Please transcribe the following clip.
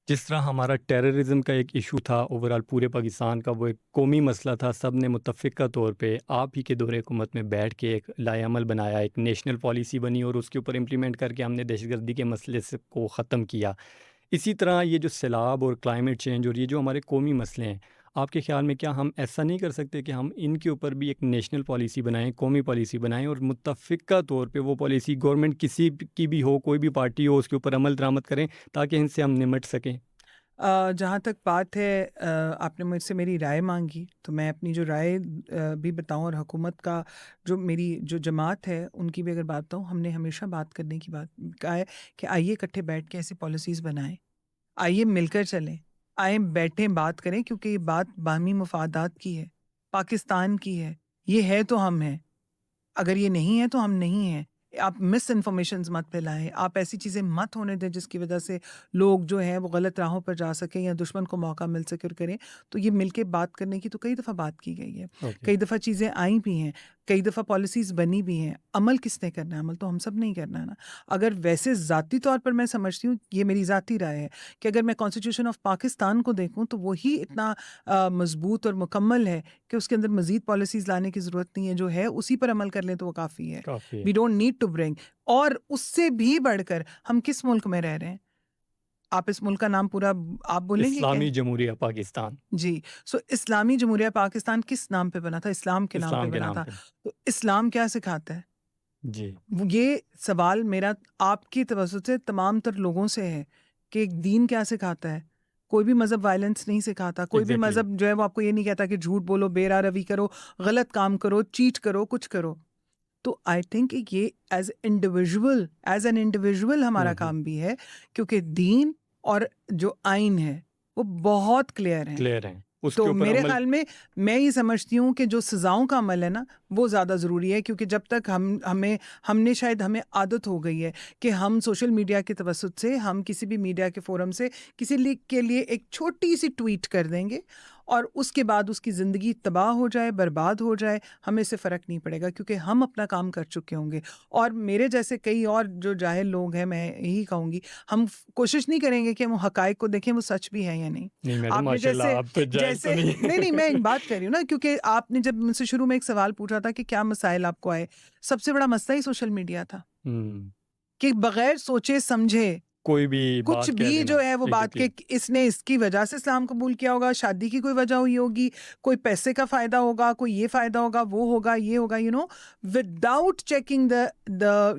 جس طرح ہمارا ٹیررزم کا ایک ایشو تھا اوورال پورے پاکستان کا، وہ ایک قومی مسئلہ تھا، سب نے متفقہ طور پہ آپ ہی کے دور حکومت میں بیٹھ کے ایک لائے عمل بنایا، ایک نیشنل پالیسی بنی اور اس کے اوپر امپلیمنٹ کر کے ہم نے دہشت گردی کے مسئلے سے کو ختم کیا۔ اسی طرح یہ جو سیلاب اور کلائمیٹ چینج اور یہ جو ہمارے قومی مسئلے ہیں، آپ کے خیال میں کیا ہم ایسا نہیں کر سکتے کہ ہم ان کے اوپر بھی ایک نیشنل پالیسی بنائیں، قومی پالیسی بنائیں، اور متفقہ طور پہ وہ پالیسی گورنمنٹ کسی کی بھی ہو، کوئی بھی پارٹی ہو، اس کے اوپر عمل درآمد کریں تاکہ ان سے ہم نمٹ سکیں؟ جہاں تک بات ہے، آپ نے مجھ سے میری رائے مانگی تو میں اپنی جو رائے بھی بتاؤں، اور حکومت کا میری جو جماعت ہے ان کی بھی اگر بات بتاؤں، ہم نے ہمیشہ بات کرنے کی بات کہا ہے کہ آئیے اکٹھے بیٹھ کے ایسی پالیسیز بنائیں، آئیے مل کر چلیں، آئیں بیٹھیں بات کریں، کیونکہ یہ بات باہمی مفادات کی ہے، پاکستان کی ہے، یہ ہے تو ہم ہیں، اگر یہ نہیں ہے تو ہم نہیں ہیں۔ آپ مس انفارمیشنز مت پھیلائیں، آپ ایسی چیزیں مت ہونے دیں جس کی وجہ سے لوگ جو ہیں وہ غلط راہوں پر جا سکیں یا دشمن کو موقع مل سکے اور کریں۔ تو یہ مل کے بات کرنے کی تو کئی دفعہ بات کی گئی ہے، اوکے، کئی دفعہ چیزیں آئی بھی ہیں، کئی دفعہ پالیسیز بنی بھی ہیں۔ عمل کس نے کرنا ہے؟ عمل تو ہم سب نہیں کرنا ہے نا۔ اگر ویسے ذاتی طور پر میں سمجھتی ہوں، یہ میری ذاتی رائے ہے کہ اگر میں کانسٹیٹیوشن آف پاکستان کو دیکھوں تو وہی اتنا مضبوط اور مکمل ہے کہ اس کے اندر مزید پالیسیز لانے کی ضرورت نہیں ہے، جو ہے اسی پر عمل کر لیں تو وہ کافی ہے۔ کافی وی ہے۔ ڈونٹ نیڈ ٹو برنگ، اور اس سے بھی بڑھ کر ہم کس ملک میں رہ رہے ہیں؟ آپ اس ملک کا نام پورا آپ بولیں گے کیا؟ اسلامی جمہوریہ پاکستان، جی، اسلامی جمہوریہ پاکستان کس نام پہ بنا تھا؟ اسلام کے نام پہ اسلام کے بنا نام تھا۔ پہ۔ تو اسلام کیا سکھاتا ہے؟ جی، یہ سوال میرا آپ کی توسط سے تمام تر لوگوں سے ہے کہ دین کیا سکھاتا ہے؟ کوئی بھی مذہب وائلنس نہیں سکھاتا، کوئی بھی ایگزیکٹلی۔ مذہب جو ہے وہ آپ کو یہ نہیں کہتا کہ جھوٹ بولو، بے راہ روی کرو، غلط کام کرو، چیٹ کرو، کچھ کرو۔ تو آئی تھنک یہ ایز این انڈیویژول ہمارا کام بھی ہے، کیونکہ دین اور جو آئین ہے وہ بہت کلیئر ہیں۔ کلیئر ہیں، اس کے تو اوپر میرے عمل۔ خیال میں یہ سمجھتی ہوں کہ جو سزاؤں کا عمل ہے نا وہ زیادہ ضروری ہے، کیونکہ جب تک ہمیں شاید ہمیں عادت ہو گئی ہے کہ ہم سوشل میڈیا کے توسط سے، ہم کسی بھی میڈیا کے فورم سے کسی کے لیے ایک چھوٹی سی ٹویٹ کر دیں گے اور اس کے بعد اس کی زندگی تباہ ہو جائے، برباد ہو جائے، ہمیں سے فرق نہیں پڑے گا، کیونکہ ہم اپنا کام کر چکے ہوں گے۔ اور میرے جیسے کئی اور جو جاہل لوگ ہیں، میں یہی کہوں گی، ہم کوشش نہیں کریں گے کہ ہم حقائق کو دیکھیں وہ سچ بھی ہے یا نہیں۔ نہیں میڈم، آپ نے ماشاء اللہ، آپ تو جائز تو نہیں۔ نہیں میں ایک بات کر رہی ہوں نا، کیونکہ آپ نے جب مجھ سے شروع میں ایک سوال پوچھا تھا کہ کیا مسائل آپ کو آئے، سب سے بڑا مسئلہ ہی سوشل میڈیا تھا، کہ بغیر سوچے سمجھے کوئی بھی کچھ بات کہہ بھی دینا، جو ہے وہ بات ایگزیکٹلی۔ کہ اس نے اس کی وجہ سے اسلام قبول کیا ہوگا، شادی کی کوئی وجہ ہوئی ہوگی، کوئی پیسے کا فائدہ ہوگا، کوئی یہ فائدہ ہوگا، وہ ہوگا، یہ ہوگا، وداؤٹ چیکنگ دا